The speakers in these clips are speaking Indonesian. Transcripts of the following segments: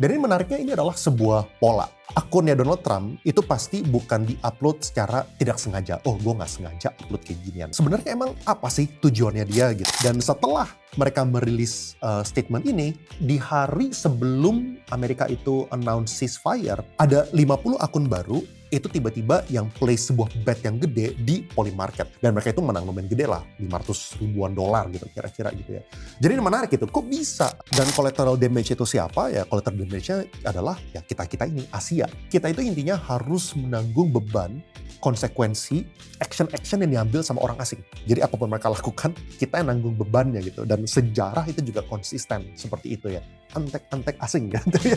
Dan ini menariknya, ini adalah sebuah pola. Akunnya Donald Trump itu pasti bukan di-upload secara tidak sengaja. Oh, gue nggak sengaja upload kayak ginian. Sebenarnya emang apa sih tujuannya dia gitu. Dan setelah mereka merilis statement ini, di hari sebelum Amerika itu announce ceasefire, ada 50 akun baru itu tiba-tiba yang play sebuah bet yang gede di Polymarket. Dan mereka itu menang lumayan gede lah, 500 ribuan dolar gitu kira-kira gitu ya. Jadi ini menarik gitu, kok bisa? Dan collateral damage itu siapa? Ya collateral damage-nya adalah ya kita-kita ini, Asia. Kita itu intinya harus menanggung beban, konsekuensi, action-action yang diambil sama orang asing. Jadi apapun mereka lakukan, kita yang nanggung bebannya gitu. Dan sejarah itu juga konsisten seperti itu ya. Antek-antek asing gitu ya.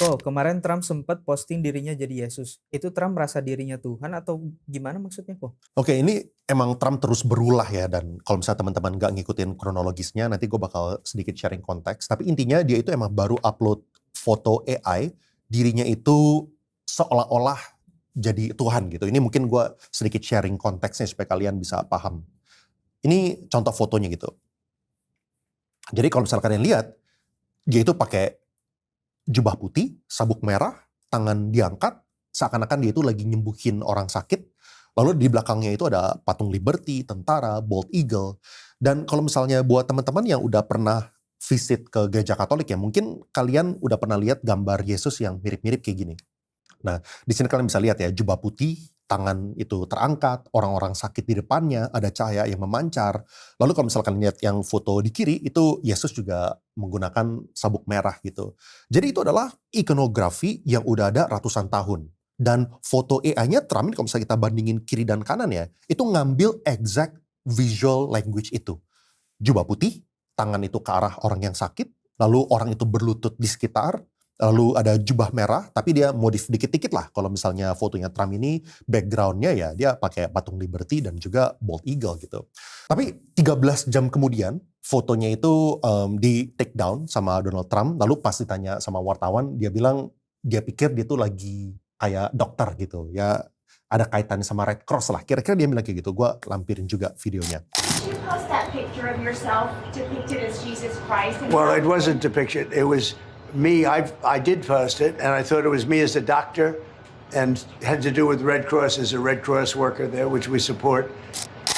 Oh, kemarin Trump sempat posting dirinya jadi Yesus. Itu Trump merasa dirinya Tuhan atau gimana maksudnya kok? Oke, ini emang Trump terus berulah ya, dan kalau misalnya teman-teman nggak ngikutin kronologisnya, nanti gue bakal sedikit sharing konteks. Tapi intinya dia itu emang baru upload foto AI, dirinya itu seolah-olah jadi Tuhan gitu. Ini mungkin gue sedikit sharing konteksnya supaya kalian bisa paham. Ini contoh fotonya gitu. Jadi kalau misalnya kalian lihat, dia itu pakai jubah putih, sabuk merah, tangan diangkat, seakan-akan dia itu lagi nyembuhin orang sakit. Lalu di belakangnya itu ada patung Liberty, tentara, Bald Eagle. Dan kalau misalnya buat teman-teman yang udah pernah visit ke gereja Katolik ya, mungkin kalian udah pernah lihat gambar Yesus yang mirip-mirip kayak gini. Nah, di sini kalian bisa lihat ya, jubah putih, tangan itu terangkat, orang-orang sakit di depannya, ada cahaya yang memancar. Lalu kalau misalkan lihat yang foto di kiri, itu Yesus juga menggunakan sabuk merah gitu. Jadi itu adalah ikonografi yang udah ada ratusan tahun. Dan foto AI-nya Trump ini kalau misalnya kita bandingin kiri dan kanan ya, itu ngambil exact visual language itu. Jubah putih, tangan itu ke arah orang yang sakit, lalu orang itu berlutut di sekitar, lalu ada jubah merah, tapi dia modif dikit-dikit lah. Kalau misalnya fotonya Trump ini, background-nya ya dia pakai patung Liberty dan juga Bald Eagle gitu. Tapi 13 jam kemudian, fotonya itu di take down sama Donald Trump, lalu pas ditanya sama wartawan, dia bilang dia pikir dia tuh lagi kayak dokter gitu. Ya ada kaitannya sama Red Cross lah. Kira-kira dia bilang kayak gitu. Gue lampirin juga videonya. Did you post that picture of yourself depicted as Jesus Christ? Well, it wasn't depicted. It was me. I did post it, and I thought it was me as a doctor, and had to do with Red Cross as a Red Cross worker there, which we support.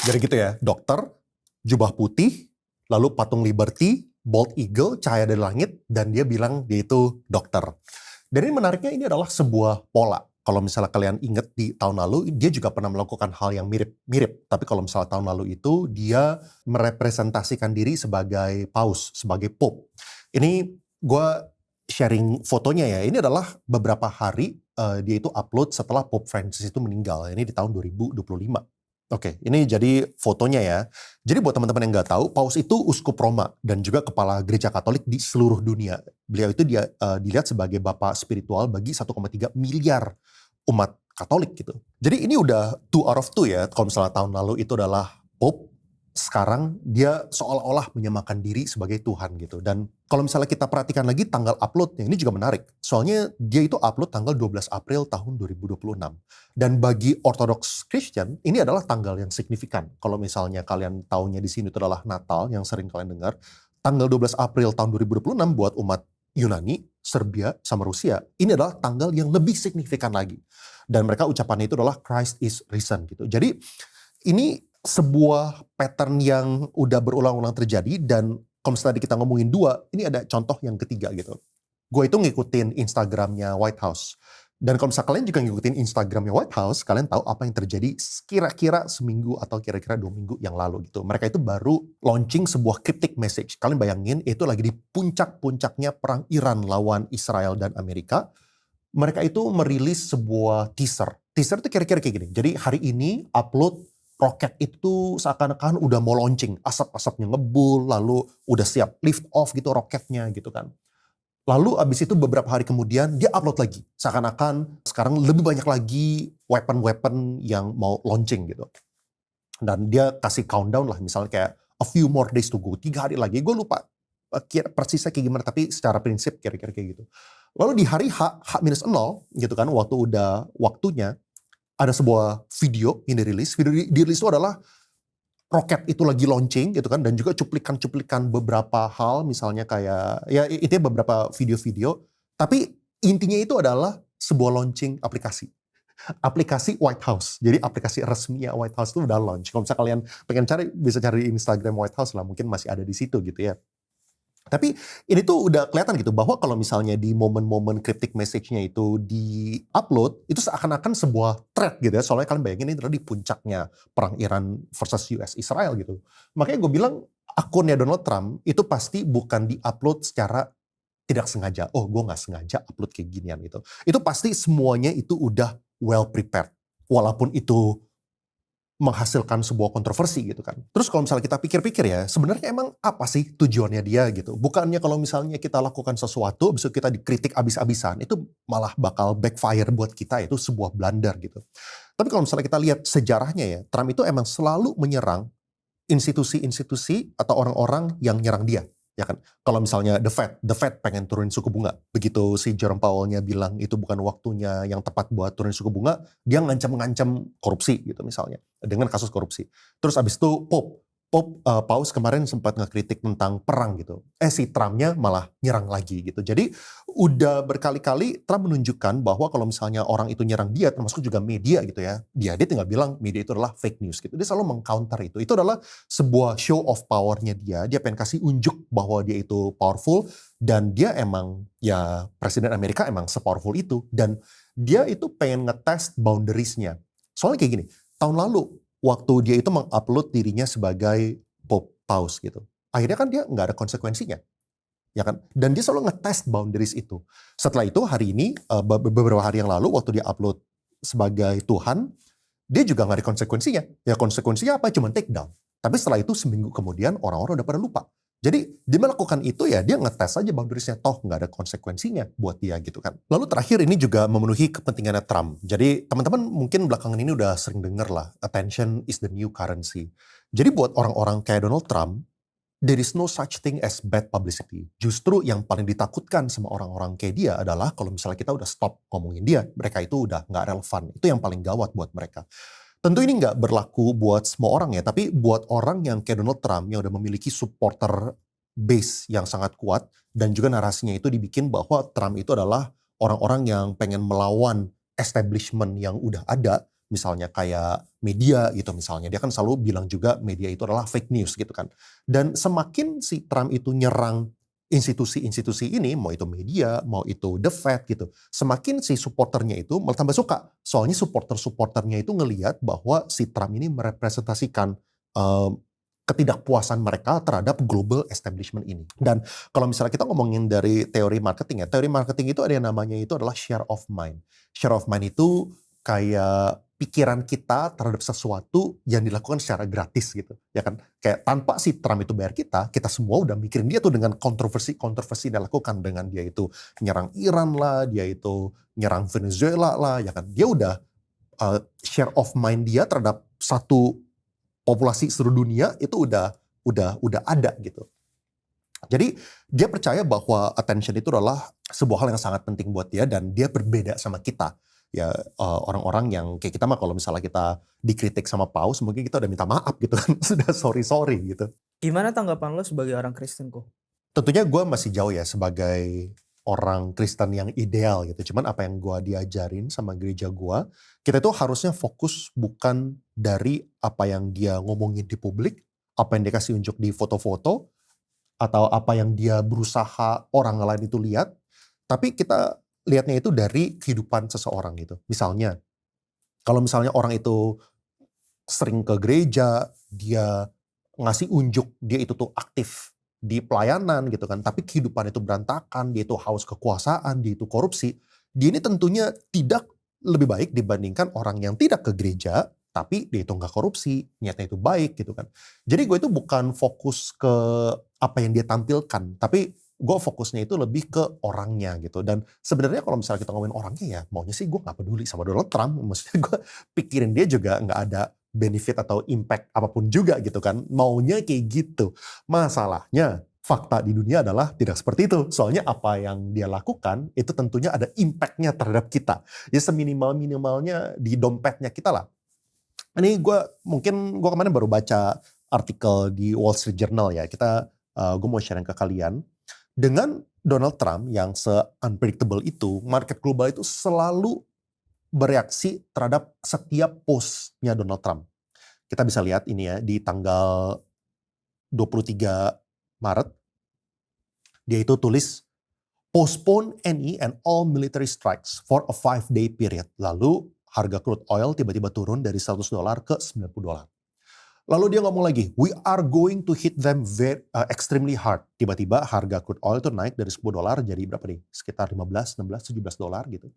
Jadi gitu ya, dokter, jubah putih, lalu patung Liberty, Bald Eagle, cahaya dari langit, dan dia bilang dia itu dokter. Dan ini menariknya, ini adalah sebuah pola. Kalau misalnya kalian ingat di tahun lalu, dia juga pernah melakukan hal yang mirip-mirip. Tapi kalau misalnya tahun lalu itu, dia merepresentasikan diri sebagai paus, sebagai pope. Ini gue sharing fotonya ya. Ini adalah beberapa hari dia itu upload setelah Pope Francis itu meninggal. Ini di tahun 2025. Oke, ini jadi fotonya ya. Jadi buat teman-teman yang nggak tahu, Paus itu uskup Roma dan juga kepala gereja Katolik di seluruh dunia. Beliau itu dilihat sebagai bapak spiritual bagi 1,3 miliar umat Katolik gitu. Jadi ini udah 2 out of 2 ya. Kalau misalnya tahun lalu itu adalah Pope, sekarang dia seolah-olah menyamakan diri sebagai Tuhan gitu. Dan kalau misalnya kita perhatikan lagi tanggal uploadnya, ini juga menarik. Soalnya dia itu upload tanggal 12 April tahun 2026. Dan bagi Orthodox Christian, ini adalah tanggal yang signifikan. Kalau misalnya kalian taunya di sini itu adalah Natal, yang sering kalian dengar. Tanggal 12 April tahun 2026 buat umat Yunani, Serbia, sama Rusia, ini adalah tanggal yang lebih signifikan lagi. Dan mereka ucapannya itu adalah Christ is risen gitu. Jadi ini sebuah pattern yang udah berulang-ulang terjadi, dan kalau misalnya kita ngomongin 2, ini ada contoh yang ketiga gitu. Gue itu ngikutin Instagramnya White House. Dan kalau misalnya kalian juga ngikutin Instagramnya White House, kalian tahu apa yang terjadi kira-kira seminggu atau kira-kira 2 minggu yang lalu gitu. Mereka itu baru launching sebuah cryptic message. Kalian bayangin, itu lagi di puncak-puncaknya perang Iran lawan Israel dan Amerika. Mereka itu merilis sebuah teaser. Teaser itu kira-kira kayak gini. Jadi hari ini upload roket itu seakan-akan udah mau launching. Asap-asapnya ngebul, lalu udah siap lift off gitu roketnya gitu kan. Lalu abis itu beberapa hari kemudian dia upload lagi. Seakan-akan sekarang lebih banyak lagi weapon-weapon yang mau launching gitu. Dan dia kasih countdown lah, misalnya kayak a few more days to go. 3 hari lagi, gue lupa persisnya kayak gimana, tapi secara prinsip kira-kira kayak gitu. Lalu di hari H-0 gitu kan, waktu udah waktunya, ada sebuah video yang dirilis. Video dirilis itu adalah roket itu lagi launching gitu kan, dan juga cuplikan-cuplikan beberapa hal, misalnya kayak ya itu beberapa video-video, tapi intinya itu adalah sebuah launching aplikasi White House. Jadi aplikasi resminya White House itu udah launch. Kalau misalnya kalian pengen cari, bisa cari di Instagram White House lah, mungkin masih ada di situ gitu ya. Tapi ini tuh udah kelihatan gitu bahwa kalau misalnya di momen-momen cryptic message-nya itu di-upload, itu seakan-akan sebuah threat gitu ya. Soalnya kalian bayangin ini adalah di puncaknya perang Iran versus US Israel gitu. Makanya gue bilang akunnya Donald Trump itu pasti bukan di-upload secara tidak sengaja. Oh, gue nggak sengaja upload kayak ginian gitu. Itu pasti semuanya itu udah well prepared. Walaupun itu menghasilkan sebuah kontroversi gitu kan. Terus kalau misalnya kita pikir-pikir ya, sebenarnya emang apa sih tujuannya dia gitu? Bukannya kalau misalnya kita lakukan sesuatu, besok kita dikritik abis-abisan, itu malah bakal backfire buat kita, itu sebuah blunder gitu. Tapi kalau misalnya kita lihat sejarahnya ya, Trump itu emang selalu menyerang institusi-institusi atau orang-orang yang nyerang dia. Ya kan, kalau misalnya the Fed pengen turunin suku bunga, begitu si Jerome Powell-nya bilang itu bukan waktunya yang tepat buat turunin suku bunga, dia ngancam korupsi gitu misalnya, dengan kasus korupsi. Terus abis itu Paus kemarin sempat ngekritik tentang perang gitu. Si Trump-nya malah nyerang lagi gitu. Jadi udah berkali-kali Trump menunjukkan bahwa kalau misalnya orang itu nyerang dia, termasuk juga media gitu ya, dia tinggal bilang media itu adalah fake news gitu. Dia selalu meng-counter itu. Itu adalah sebuah show of power-nya dia. Dia pengen kasih unjuk bahwa dia itu powerful, dan dia emang ya Presiden Amerika emang se-powerful itu. Dan dia itu pengen ngetest boundaries-nya. Soalnya kayak gini, tahun lalu waktu dia itu mengupload dirinya sebagai Paus gitu, akhirnya kan dia nggak ada konsekuensinya, ya kan? Dan dia selalu ngetest boundaries itu. Setelah itu hari ini, beberapa hari yang lalu waktu dia upload sebagai Tuhan, dia juga nggak ada konsekuensinya. Ya konsekuensinya apa? Cuma take down. Tapi setelah itu seminggu kemudian orang-orang udah pada lupa. Jadi dia melakukan itu ya dia ngetes aja boundariesnya, toh nggak ada konsekuensinya buat dia gitu kan. Lalu terakhir ini juga memenuhi kepentingannya Trump. Jadi teman-teman mungkin belakangan ini udah sering dengar lah, attention is the new currency. Jadi buat orang-orang kayak Donald Trump, there is no such thing as bad publicity. Justru yang paling ditakutkan sama orang-orang kayak dia adalah kalau misalnya kita udah stop ngomongin dia, mereka itu udah nggak relevan. Itu yang paling gawat buat mereka. Tentu ini nggak berlaku buat semua orang ya, tapi buat orang yang kayak Donald Trump yang udah memiliki supporter base yang sangat kuat, dan juga narasinya itu dibikin bahwa Trump itu adalah orang-orang yang pengen melawan establishment yang udah ada, misalnya kayak media gitu misalnya. Dia kan selalu bilang juga media itu adalah fake news gitu kan. Dan semakin si Trump itu nyerang institusi-institusi ini, mau itu media, mau itu The Fed gitu, semakin si supporternya itu malah tambah suka. Soalnya supporter-supporternya itu ngelihat bahwa si Trump ini merepresentasikan ketidakpuasan mereka terhadap global establishment ini. Dan kalau misalnya kita ngomongin dari teori marketing ya, teori marketing itu ada yang namanya itu adalah share of mind. Share of mind itu kayak pikiran kita terhadap sesuatu yang dilakukan secara gratis gitu, ya kan? Kayak tanpa si Trump itu bayar kita semua udah mikirin dia tuh dengan kontroversi yang dilakukan, dengan dia itu nyerang Iran lah, dia itu nyerang Venezuela lah, ya kan? Dia udah share of mind dia terhadap satu populasi seluruh dunia itu udah ada gitu. Jadi dia percaya bahwa attention itu adalah sebuah hal yang sangat penting buat dia, dan dia berbeda sama kita. Ya orang-orang yang kayak kita mah kalau misalnya kita dikritik sama Paus mungkin kita udah minta maaf gitu kan, sudah sorry gitu. Gimana tanggapan lo sebagai orang Kristen kok? Tentunya gue masih jauh ya sebagai orang Kristen yang ideal gitu. Cuman apa yang gue diajarin sama gereja gue, kita itu harusnya fokus bukan dari apa yang dia ngomongin di publik, apa yang dia kasih unjuk di foto-foto, atau apa yang dia berusaha orang lain itu lihat, tapi kita lihatnya itu dari kehidupan seseorang gitu. Misalnya, kalau misalnya orang itu sering ke gereja, dia ngasih unjuk, dia itu tuh aktif di pelayanan gitu kan, tapi kehidupan itu berantakan, dia itu haus kekuasaan, dia itu korupsi, dia ini tentunya tidak lebih baik dibandingkan orang yang tidak ke gereja, tapi dia itu nggak korupsi, niatnya itu baik gitu kan. Jadi gue itu bukan fokus ke apa yang dia tampilkan, tapi gue fokusnya itu lebih ke orangnya gitu. Dan sebenarnya kalau misalnya kita ngomongin orangnya ya, maunya sih gue gak peduli sama Donald Trump. Maksudnya gue pikirin dia juga gak ada benefit atau impact apapun juga gitu kan. Maunya kayak gitu. Masalahnya fakta di dunia adalah tidak seperti itu. Soalnya apa yang dia lakukan itu tentunya ada impactnya terhadap kita. Ya seminimal-minimalnya di dompetnya kita lah. Ini gue kemarin baru baca artikel di Wall Street Journal ya. Gue mau share ke kalian. Dengan Donald Trump yang se-unpredictable itu, market global itu selalu bereaksi terhadap setiap postnya Donald Trump. Kita bisa lihat ini ya, di tanggal 23 Maret, dia itu tulis, postpone any and all military strikes for a 5-day period. Lalu harga crude oil tiba-tiba turun dari $100 ke $90. Lalu dia ngomong lagi, we are going to hit them extremely hard. Tiba-tiba harga crude oil itu naik dari $10 jadi berapa nih? Sekitar $15, $16, $17 gitu.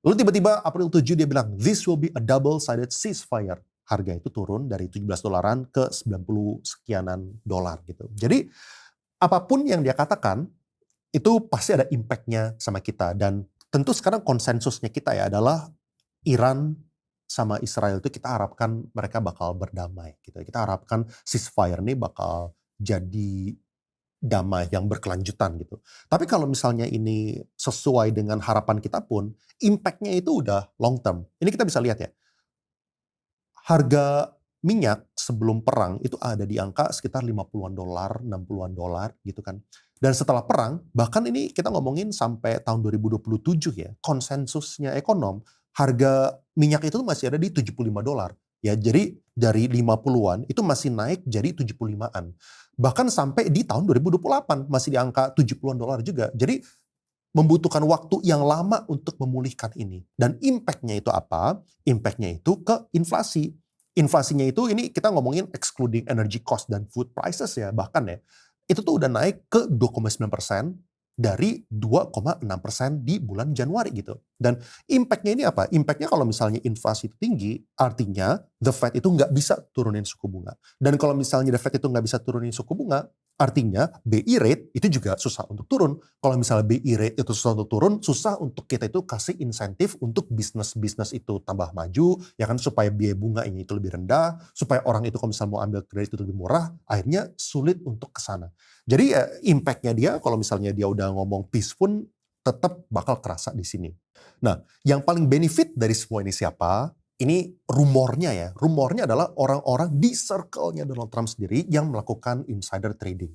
Lalu tiba-tiba April 7 dia bilang, this will be a double-sided ceasefire. Harga itu turun dari $17 ke 90 sekianan dolar gitu. Jadi apapun yang dia katakan, itu pasti ada impact-nya sama kita. Dan tentu sekarang konsensusnya kita ya adalah Iran sama Israel itu kita harapkan mereka bakal berdamai gitu. Kita harapkan ceasefire ini bakal jadi damai yang berkelanjutan gitu. Tapi kalau misalnya ini sesuai dengan harapan kita pun, impact-nya itu udah long term. Ini kita bisa lihat ya. Harga minyak sebelum perang itu ada di angka sekitar $50-an, $60-an gitu kan. Dan setelah perang, bahkan ini kita ngomongin sampai tahun 2027 ya, konsensusnya ekonom, harga minyak itu masih ada di $75. Ya, jadi dari 50-an itu masih naik jadi 75-an. Bahkan sampai di tahun 2028 masih di angka $70-an juga. Jadi membutuhkan waktu yang lama untuk memulihkan ini. Dan impact-nya itu apa? Impact-nya itu ke inflasi. Inflasinya itu ini kita ngomongin excluding energy cost dan food prices ya, bahkan ya. Itu tuh udah naik ke 2,9% dari 2,6% di bulan Januari gitu. Dan impact-nya ini apa? Impact-nya kalau misalnya inflasi itu tinggi, artinya the Fed itu nggak bisa turunin suku bunga. Dan kalau misalnya the Fed itu nggak bisa turunin suku bunga, artinya BI rate itu juga susah untuk turun. Kalau misalnya BI rate itu susah untuk turun, susah untuk kita itu kasih insentif untuk bisnis-bisnis itu tambah maju, ya kan, supaya biaya bunganya itu lebih rendah, supaya orang itu kalau misalnya mau ambil kredit itu lebih murah, akhirnya sulit untuk ke sana. Jadi impact-nya dia kalau misalnya dia udah ngomong peace pun tetap bakal terasa di sini. Nah, yang paling benefit dari semua ini siapa? Ini rumornya ya. Rumornya adalah orang-orang di circle-nya Donald Trump sendiri yang melakukan insider trading.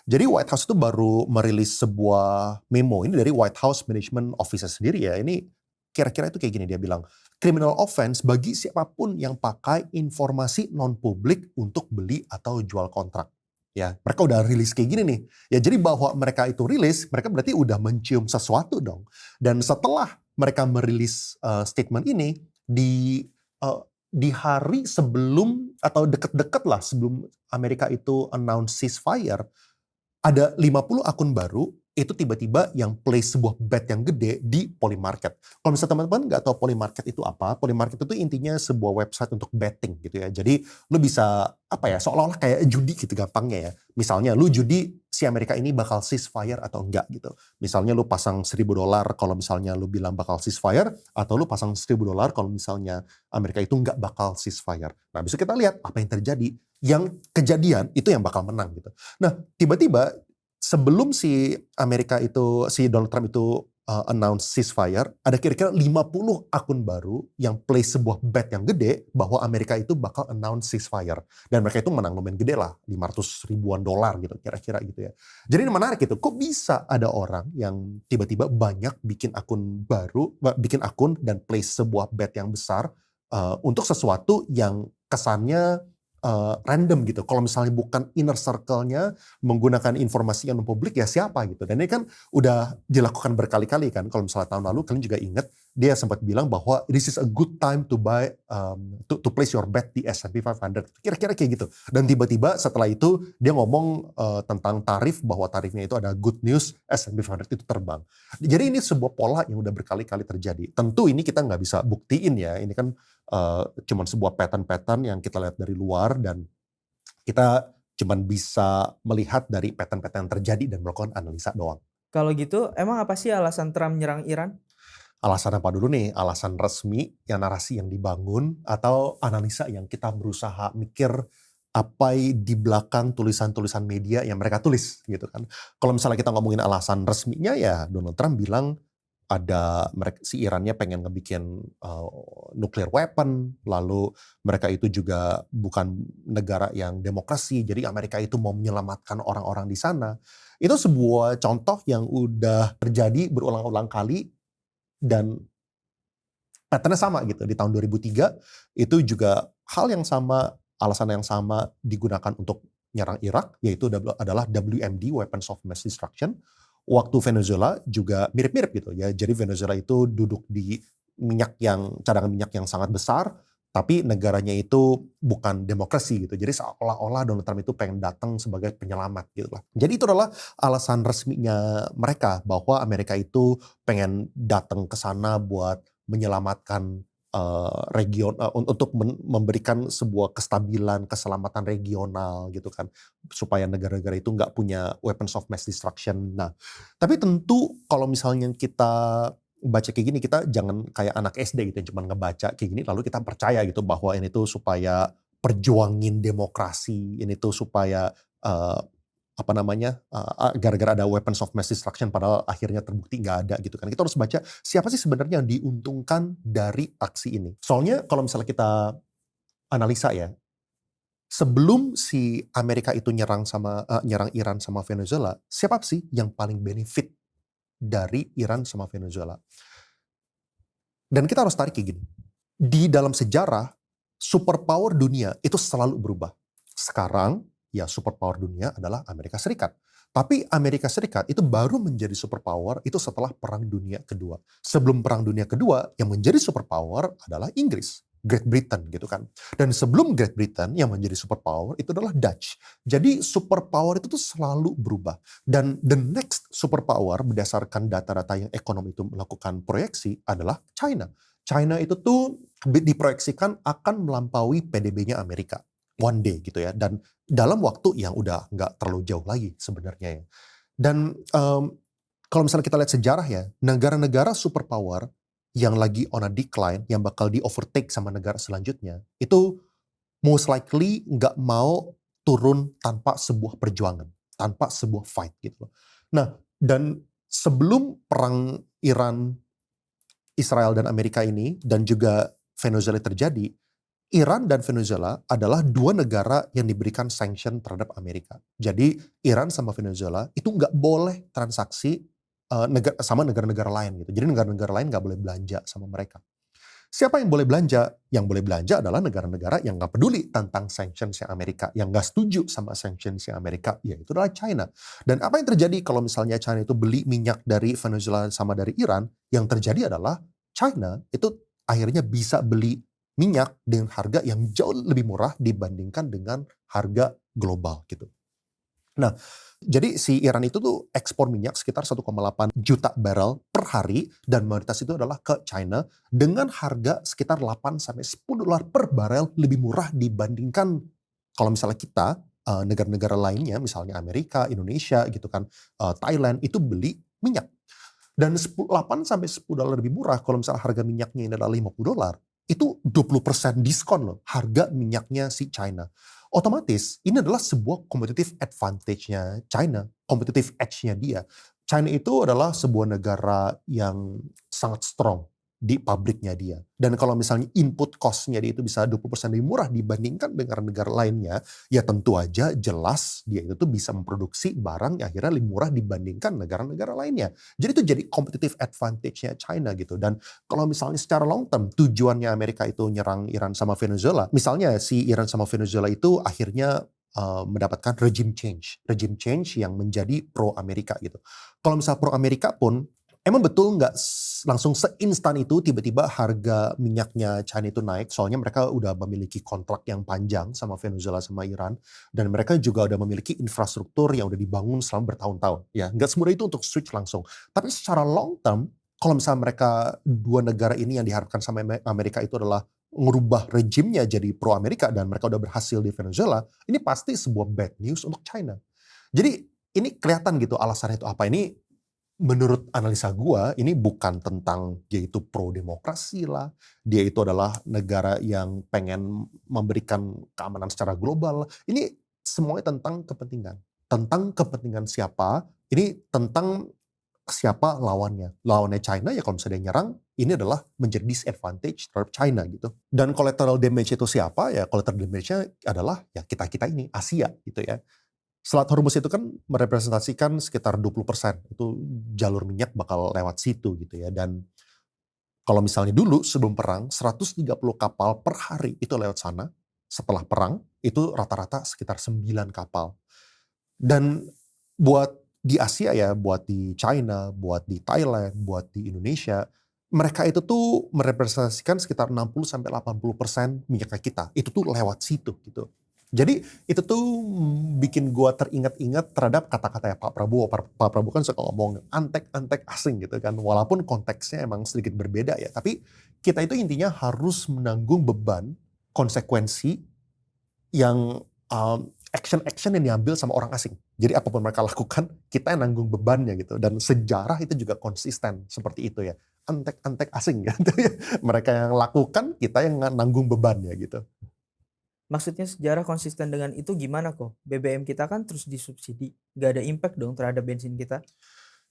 Jadi White House itu baru merilis sebuah memo. Ini dari White House Management Office sendiri ya. Ini kira-kira itu kayak gini, dia bilang, criminal offense bagi siapapun yang pakai informasi non-publik untuk beli atau jual kontrak. Ya, mereka udah rilis kayak gini nih. Ya, jadi bahwa mereka itu rilis, mereka berarti udah mencium sesuatu dong. Dan setelah mereka merilis statement ini di hari sebelum atau deket-deket lah sebelum Amerika itu announce ceasefire, ada 50 akun baru itu tiba-tiba yang place sebuah bet yang gede di Polymarket. Kalau misalnya teman-teman nggak tahu Polymarket itu apa, Polymarket itu intinya sebuah website untuk betting gitu ya. Jadi lu bisa seolah-olah kayak judi gitu gampangnya ya. Misalnya lu judi si Amerika ini bakal ceasefire atau enggak gitu. Misalnya lu pasang $1.000 kalau misalnya lu bilang bakal ceasefire, atau lu pasang $1.000 kalau misalnya Amerika itu enggak bakal ceasefire. Nah, bisa kita lihat apa yang terjadi. Yang kejadian itu yang bakal menang gitu. Nah, tiba-tiba sebelum si Donald Trump itu announce ceasefire, ada kira-kira 50 akun baru yang play sebuah bet yang gede bahwa Amerika itu bakal announce ceasefire. Dan mereka itu menang lumayan gede lah, $500 ribuan gitu, kira-kira gitu ya. Jadi ini menarik gitu, kok bisa ada orang yang tiba-tiba banyak bikin akun dan play sebuah bet yang besar untuk sesuatu yang kesannya random gitu. Kalau misalnya bukan inner circle-nya menggunakan informasi yang publik, ya siapa gitu. Dan ini kan udah dilakukan berkali-kali kan. Kalau misalnya tahun lalu kalian juga ingat dia sempat bilang bahwa this is a good time to buy to place your bet di S&P 500. Kira-kira kayak gitu. Dan tiba-tiba setelah itu dia ngomong tentang tarif, bahwa tarifnya itu ada good news, S&P 500 itu terbang. Jadi ini sebuah pola yang udah berkali-kali terjadi. Tentu ini kita nggak bisa buktiin ya. Ini kan cuman sebuah pattern-pattern yang kita lihat dari luar, dan kita cuman bisa melihat dari pattern-pattern yang terjadi dan melakukan analisa doang. Kalau gitu, emang apa sih alasan Trump nyerang Iran? Alasan apa dulu nih? Alasan resmi, yang narasi yang dibangun, atau analisa yang kita berusaha mikir apa di belakang tulisan-tulisan media yang mereka tulis gitu kan. Kalau misalnya kita ngomongin alasan resminya, ya Donald Trump bilang ada si Irannya pengen ngebikin nuclear weapon, lalu mereka itu juga bukan negara yang demokrasi, jadi Amerika itu mau menyelamatkan orang-orang di sana. Itu sebuah contoh yang udah terjadi berulang-ulang kali dan pattern-nya sama gitu. Di tahun 2003 itu juga hal yang sama, alasan yang sama digunakan untuk nyerang Irak, yaitu adalah WMD, Weapons of Mass Destruction. Waktu Venezuela juga mirip-mirip gitu ya. Jadi Venezuela itu duduk di cadangan minyak yang sangat besar, tapi negaranya itu bukan demokrasi gitu. Jadi seolah-olah Donald Trump itu pengen datang sebagai penyelamat gitu lah. Jadi itu adalah alasan resminya mereka bahwa Amerika itu pengen datang ke sana buat menyelamatkan untuk memberikan sebuah kestabilan, keselamatan regional gitu kan, supaya negara-negara itu nggak punya weapons of mass destruction. Nah, tapi tentu kalau misalnya kita baca kayak gini, kita jangan kayak anak SD gitu yang cuma ngebaca kayak gini lalu kita percaya gitu bahwa ini tuh supaya perjuangin demokrasi, ini tuh supaya gara-gara ada weapons of mass destruction padahal akhirnya terbukti nggak ada gitu kan. Kita harus baca siapa sih sebenarnya yang diuntungkan dari aksi ini. Soalnya kalau misalnya kita analisa ya, sebelum si Amerika itu nyerang Iran sama Venezuela, siapa sih yang paling benefit dari Iran sama Venezuela? Dan kita harus tarik kayak gini. Di dalam sejarah, superpower dunia itu selalu berubah. Sekarang ya superpower dunia adalah Amerika Serikat. Tapi Amerika Serikat itu baru menjadi superpower itu setelah Perang Dunia Kedua. Sebelum Perang Dunia Kedua, yang menjadi superpower adalah Inggris, Great Britain gitu kan. Dan sebelum Great Britain yang menjadi superpower itu adalah Dutch. Jadi superpower itu tuh selalu berubah. Dan the next superpower berdasarkan data-data yang ekonomi itu melakukan proyeksi adalah China. China itu tuh diproyeksikan akan melampaui PDB-nya Amerika. One day gitu ya, dan dalam waktu yang udah nggak terlalu jauh lagi sebenarnya ya. Dan kalau misalnya kita lihat sejarah ya, negara-negara superpower yang lagi on a decline, yang bakal di overtake sama negara selanjutnya, itu most likely nggak mau turun tanpa sebuah perjuangan, tanpa sebuah fight gitu loh. Nah, dan sebelum perang Iran, Israel dan Amerika ini, dan juga Venezuela terjadi, Iran dan Venezuela adalah dua negara yang diberikan sanction terhadap Amerika. Jadi Iran sama Venezuela itu nggak boleh transaksi sama negara-negara lain gitu. Jadi negara-negara lain nggak boleh belanja sama mereka. Siapa yang boleh belanja? Yang boleh belanja adalah negara-negara yang nggak peduli tentang sanctions Amerika, yang nggak setuju sama sanctions Amerika, yaitu adalah China. Dan apa yang terjadi kalau misalnya China itu beli minyak dari Venezuela sama dari Iran? Yang terjadi adalah China itu akhirnya bisa beli minyak dengan harga yang jauh lebih murah dibandingkan dengan harga global gitu. Nah, jadi si Iran itu tuh ekspor minyak sekitar 1,8 juta barrel per hari dan mayoritas itu adalah ke China dengan harga sekitar 8-10 dolar per barrel lebih murah dibandingkan kalau misalnya kita negara-negara lainnya misalnya Amerika, Indonesia gitu kan, Thailand itu beli minyak. Dan 8-10 dolar lebih murah kalau misalnya harga minyaknya ini adalah 50 dolar. Itu 20% diskon loh harga minyaknya si China. Otomatis ini adalah sebuah competitive advantage-nya China, competitive edge-nya dia. China itu adalah sebuah negara yang sangat strong di pabriknya dia. Dan kalau misalnya input cost-nya dia itu bisa 20% lebih murah dibandingkan dengan negara lainnya, ya tentu aja jelas dia itu tuh bisa memproduksi barang yang akhirnya lebih murah dibandingkan negara-negara lainnya. Jadi itu jadi competitive advantage-nya China gitu. Dan kalau misalnya secara long term tujuannya Amerika itu nyerang Iran sama Venezuela, misalnya si Iran sama Venezuela itu akhirnya mendapatkan regime change yang menjadi pro Amerika gitu. Kalau misalnya pro Amerika pun emang betul nggak langsung seinstan itu tiba-tiba harga minyaknya China itu naik, soalnya mereka udah memiliki kontrak yang panjang sama Venezuela sama Iran, dan mereka juga udah memiliki infrastruktur yang udah dibangun selama bertahun-tahun. Ya, nggak semudah itu untuk switch langsung. Tapi secara long term, kalau misalnya mereka dua negara ini yang diharapkan sama Amerika itu adalah ngerubah regimenya jadi pro Amerika dan mereka udah berhasil di Venezuela, ini pasti sebuah bad news untuk China. Jadi ini kelihatan gitu alasannya itu apa. Ini menurut analisa gua ini bukan tentang dia itu pro demokrasi lah, dia itu adalah negara yang pengen memberikan keamanan secara global. Ini semuanya tentang kepentingan siapa, ini tentang siapa lawannya. Lawannya China ya kalau misalnya dia nyerang, ini adalah menjadi disadvantage terhadap China gitu. Dan collateral damage itu siapa? Ya collateral damage-nya adalah ya kita-kita ini, Asia gitu ya. Selat Hormuz itu kan merepresentasikan sekitar 20%. Itu jalur minyak bakal lewat situ gitu ya. Dan kalau misalnya dulu sebelum perang, 130 kapal per hari itu lewat sana. Setelah perang, itu rata-rata sekitar 9 kapal. Dan buat di Asia ya, buat di China, buat di Thailand, buat di Indonesia, mereka itu tuh merepresentasikan sekitar 60-80% minyak kita. Itu tuh lewat situ gitu. Jadi itu tuh bikin gua teringat-ingat terhadap kata-kata Pak Prabowo. Pak Prabowo kan suka ngomong antek-antek asing gitu kan. Walaupun konteksnya emang sedikit berbeda ya. Tapi kita itu intinya harus menanggung beban konsekuensi yang action-action yang diambil sama orang asing. Jadi apapun mereka lakukan, kita yang nanggung bebannya gitu. Dan sejarah itu juga konsisten seperti itu ya. Antek-antek asing gitu ya. Mereka yang lakukan, kita yang nanggung bebannya gitu. Maksudnya sejarah konsisten dengan itu gimana kok? BBM kita kan terus disubsidi. Gak ada impact dong terhadap bensin kita.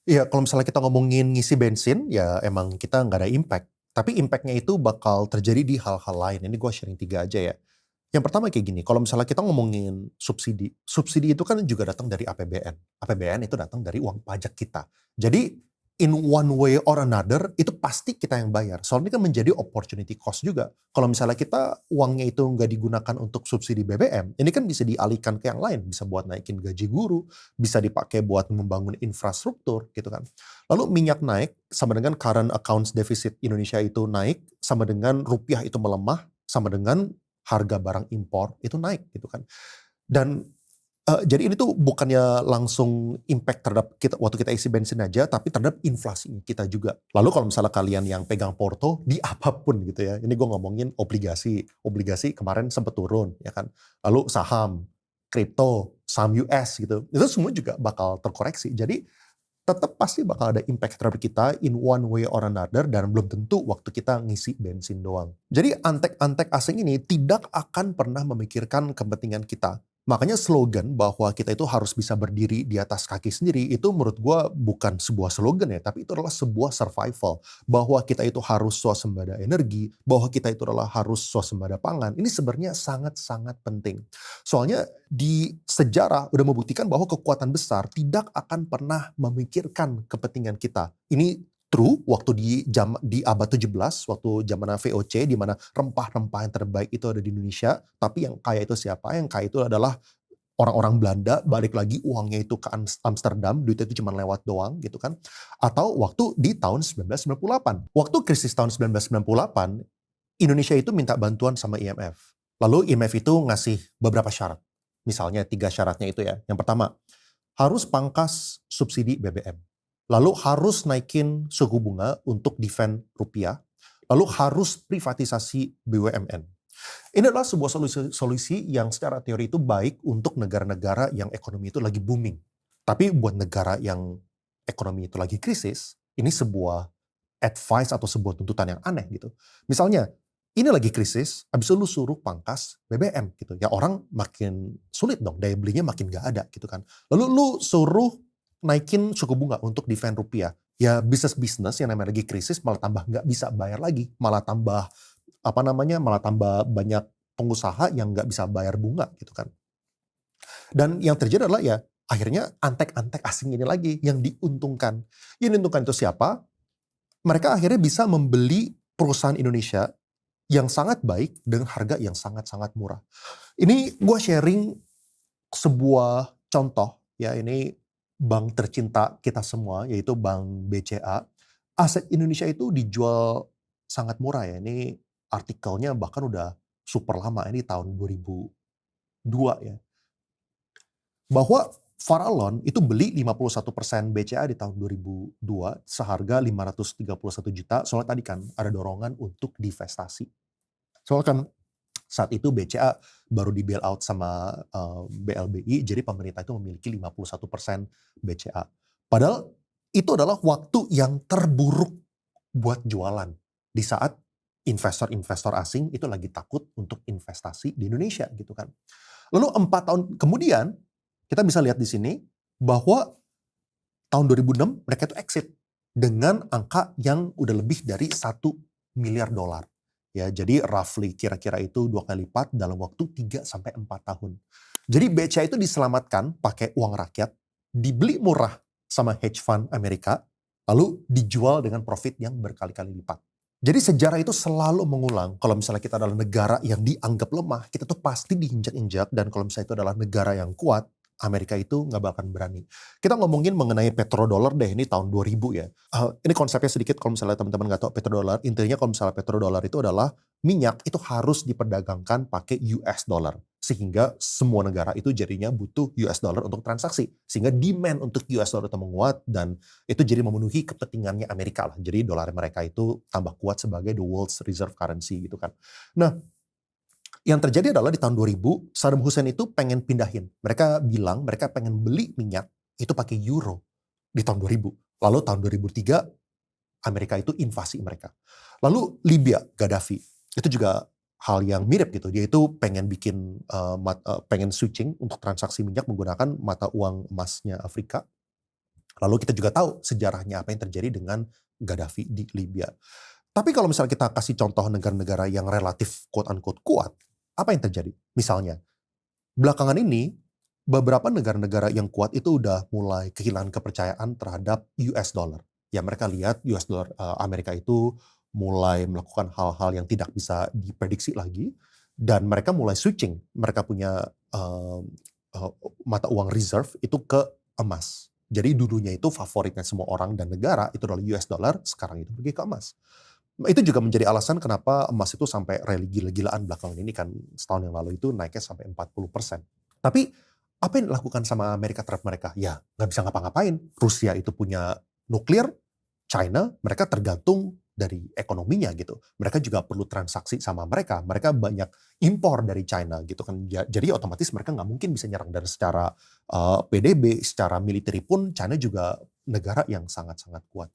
Iya, kalau misalnya kita ngomongin ngisi bensin, ya emang kita nggak ada impact. Tapi impactnya itu bakal terjadi di hal-hal lain. Ini gue sharing 3 aja ya. Yang pertama kayak gini, kalau misalnya kita ngomongin subsidi. Subsidi itu kan juga datang dari APBN. APBN itu datang dari uang pajak kita. Jadi in one way or another, itu pasti kita yang bayar. Soalnya ini kan menjadi opportunity cost juga. Kalau misalnya kita uangnya itu nggak digunakan untuk subsidi BBM, ini kan bisa dialihkan ke yang lain. Bisa buat naikin gaji guru, bisa dipakai buat membangun infrastruktur gitu kan. Lalu minyak naik, sama dengan current accounts deficit Indonesia itu naik, sama dengan rupiah itu melemah, sama dengan harga barang impor itu naik gitu kan. Dan jadi ini tuh bukannya langsung impact terhadap kita waktu kita isi bensin aja, tapi terhadap inflasi kita juga. Lalu kalau misalnya kalian yang pegang porto di apapun gitu ya, ini gue ngomongin obligasi kemarin sempat turun ya kan. Lalu saham, kripto, saham US gitu, itu semua juga bakal terkoreksi. Jadi tetap pasti bakal ada impact terhadap kita in one way or another, dan belum tentu waktu kita ngisi bensin doang. Jadi antek-antek asing ini tidak akan pernah memikirkan kepentingan kita. Makanya slogan bahwa kita itu harus bisa berdiri di atas kaki sendiri, itu menurut gue bukan sebuah slogan ya, tapi itu adalah sebuah survival. Bahwa kita itu harus swasembada energi, bahwa kita itu adalah harus swasembada pangan. Ini sebenarnya sangat-sangat penting. Soalnya di sejarah udah membuktikan bahwa kekuatan besar tidak akan pernah memikirkan kepentingan kita. Ini true waktu di abad 17, waktu zaman VOC, di mana rempah-rempah yang terbaik itu ada di Indonesia, tapi yang kaya itu siapa? Yang kaya itu adalah orang-orang Belanda, balik lagi uangnya itu ke Amsterdam, duitnya itu cuma lewat doang gitu kan. Atau waktu di tahun 1998. Waktu krisis tahun 1998, Indonesia itu minta bantuan sama IMF. Lalu IMF itu ngasih beberapa syarat. Misalnya 3 syaratnya itu ya. Yang pertama, harus pangkas subsidi BBM. Lalu harus naikin suku bunga untuk defend rupiah. Lalu harus privatisasi BUMN. Ini adalah sebuah solusi yang secara teori itu baik untuk negara-negara yang ekonomi itu lagi booming. Tapi buat negara yang ekonomi itu lagi krisis, ini sebuah advice atau sebuah tuntutan yang aneh gitu. Misalnya, ini lagi krisis, habis itu lu suruh pangkas BBM gitu. Ya orang makin sulit dong, daya belinya makin gak ada gitu kan. Lalu lu suruh naikin suku bunga untuk defend rupiah. Ya bisnis-bisnis yang namanya lagi krisis malah tambah nggak bisa bayar lagi. Malah tambah banyak pengusaha yang nggak bisa bayar bunga gitu kan. Dan yang terjadi adalah ya akhirnya antek-antek asing ini lagi yang diuntungkan. Yang diuntungkan itu siapa? Mereka akhirnya bisa membeli perusahaan Indonesia yang sangat baik dengan harga yang sangat-sangat murah. Ini gue sharing sebuah contoh ya, ini bank tercinta kita semua, yaitu Bank BCA. Aset Indonesia itu dijual sangat murah ya. Ini artikelnya bahkan udah super lama, ini tahun 2002 ya. Bahwa Farallon itu beli 51% BCA di tahun 2002 seharga 531 juta. Soalnya tadi kan ada dorongan untuk divestasi. Soalnya kan saat itu BCA baru di bail out sama BLBI, jadi pemerintah itu memiliki 51% BCA. Padahal itu adalah waktu yang terburuk buat jualan. Di saat investor-investor asing itu lagi takut untuk investasi di Indonesia gitu kan. Lalu 4 tahun kemudian, kita bisa lihat di sini bahwa tahun 2006 mereka itu exit dengan angka yang udah lebih dari $1 miliar. Ya, jadi roughly kira-kira itu 2 kali lipat dalam waktu 3 sampai 4 tahun. Jadi BCA itu diselamatkan pakai uang rakyat, dibeli murah sama hedge fund Amerika, lalu dijual dengan profit yang berkali-kali lipat. Jadi sejarah itu selalu mengulang. Kalau misalnya kita adalah negara yang dianggap lemah, kita tuh pasti diinjak-injak. Dan kalau misalnya itu adalah negara yang kuat, Amerika itu nggak bakal berani. Kita ngomongin mengenai petrodollar deh, ini tahun 2000 ya. Ini konsepnya sedikit kalau misalnya teman-teman nggak tahu petrodollar. Intinya kalau misalnya petrodollar itu adalah minyak itu harus diperdagangkan pakai US dollar. Sehingga semua negara itu jadinya butuh US dollar untuk transaksi. Sehingga demand untuk US dollar itu menguat dan itu jadi memenuhi kepentingannya Amerika lah. Jadi dolar mereka itu tambah kuat sebagai the world's reserve currency gitu kan. Nah, yang terjadi adalah di tahun 2000, Saddam Hussein itu pengen pindahin. Mereka bilang mereka pengen beli minyak itu pakai euro di tahun 2000. Lalu tahun 2003, Amerika itu invasi mereka. Lalu Libya, Gaddafi, itu juga hal yang mirip gitu. Dia itu pengen pengen switching untuk transaksi minyak menggunakan mata uang emasnya Afrika. Lalu kita juga tahu sejarahnya apa yang terjadi dengan Gaddafi di Libya. Tapi kalau misalnya kita kasih contoh negara-negara yang relatif quote-unquote kuat, apa yang terjadi? Misalnya, belakangan ini beberapa negara-negara yang kuat itu udah mulai kehilangan kepercayaan terhadap US dollar. Ya mereka lihat US dollar Amerika itu mulai melakukan hal-hal yang tidak bisa diprediksi lagi dan mereka mulai switching. Mereka punya mata uang reserve itu ke emas. Jadi dulunya itu favoritnya semua orang dan negara itu adalah US dollar, sekarang itu pergi ke emas. Itu juga menjadi alasan kenapa emas itu sampai rally gila-gilaan belakangan ini kan setahun yang lalu itu naiknya sampai 40%. Tapi apa yang dilakukan sama Amerika terhadap mereka? Ya nggak bisa ngapa-ngapain. Rusia itu punya nuklir, China mereka tergantung dari ekonominya gitu. Mereka juga perlu transaksi sama mereka. Mereka banyak impor dari China gitu kan. Jadi otomatis mereka nggak mungkin bisa nyerang dari secara PDB, secara militer pun China juga negara yang sangat-sangat kuat.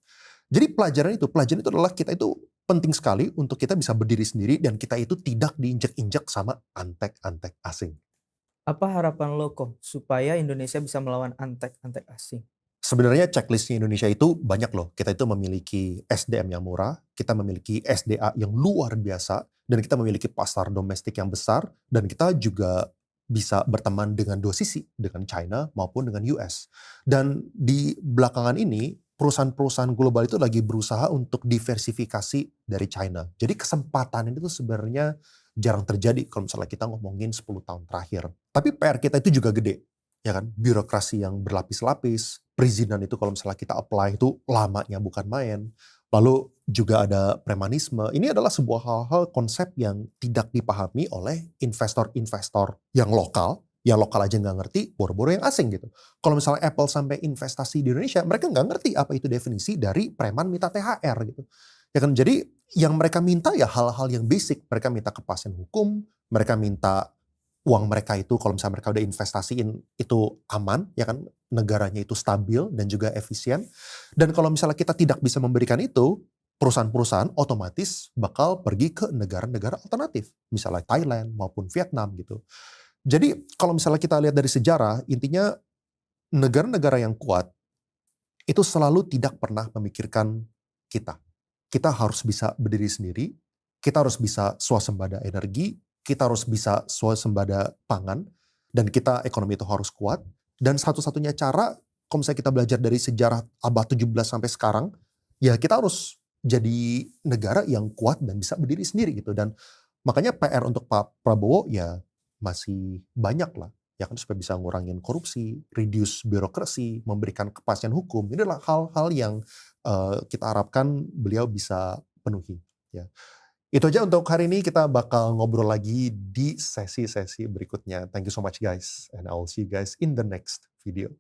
Jadi pelajaran itu adalah kita itu penting sekali untuk kita bisa berdiri sendiri dan kita itu tidak diinjak-injak sama antek-antek asing. Apa harapan lo kok supaya Indonesia bisa melawan antek-antek asing? Sebenarnya checklistnya Indonesia itu banyak loh. Kita itu memiliki SDM yang murah, kita memiliki SDA yang luar biasa, dan kita memiliki pasar domestik yang besar, dan kita juga bisa berteman dengan dua sisi, dengan China maupun dengan US. Dan di belakangan ini, perusahaan-perusahaan global itu lagi berusaha untuk diversifikasi dari China. Jadi kesempatan ini tuh sebenarnya jarang terjadi kalau misalnya kita ngomongin 10 tahun terakhir. Tapi PR kita itu juga gede. Ya kan, birokrasi yang berlapis-lapis, perizinan itu kalau misalnya kita apply itu lamanya bukan main. Lalu juga ada premanisme. Ini adalah sebuah hal-hal konsep yang tidak dipahami oleh investor-investor yang lokal aja nggak ngerti, boro-boro yang asing gitu. Kalau misalnya Apple sampai investasi di Indonesia, mereka nggak ngerti apa itu definisi dari preman minta THR gitu. Ya kan, jadi yang mereka minta ya hal-hal yang basic. Mereka minta kepastian hukum, mereka minta uang mereka itu kalau misalnya mereka udah investasiin itu aman, ya kan, negaranya itu stabil dan juga efisien. Dan kalau misalnya kita tidak bisa memberikan itu, perusahaan-perusahaan otomatis bakal pergi ke negara-negara alternatif, misalnya Thailand maupun Vietnam gitu. Jadi kalau misalnya kita lihat dari sejarah, intinya negara-negara yang kuat itu selalu tidak pernah memikirkan kita. Kita harus bisa berdiri sendiri, kita harus bisa swasembada energi, kita harus bisa swasembada pangan, dan kita ekonomi itu harus kuat. Dan satu-satunya cara, kalau misalnya kita belajar dari sejarah abad 17 sampai sekarang, ya kita harus jadi negara yang kuat dan bisa berdiri sendiri gitu. Dan makanya PR untuk Pak Prabowo ya masih banyak lah. Ya kan, supaya bisa ngurangin korupsi, reduce birokrasi, memberikan kepastian hukum. Ini adalah hal-hal yang kita harapkan beliau bisa penuhi. Ya. Itu aja untuk hari ini, kita bakal ngobrol lagi di sesi-sesi berikutnya. Thank you so much guys, and I will see you guys in the next video.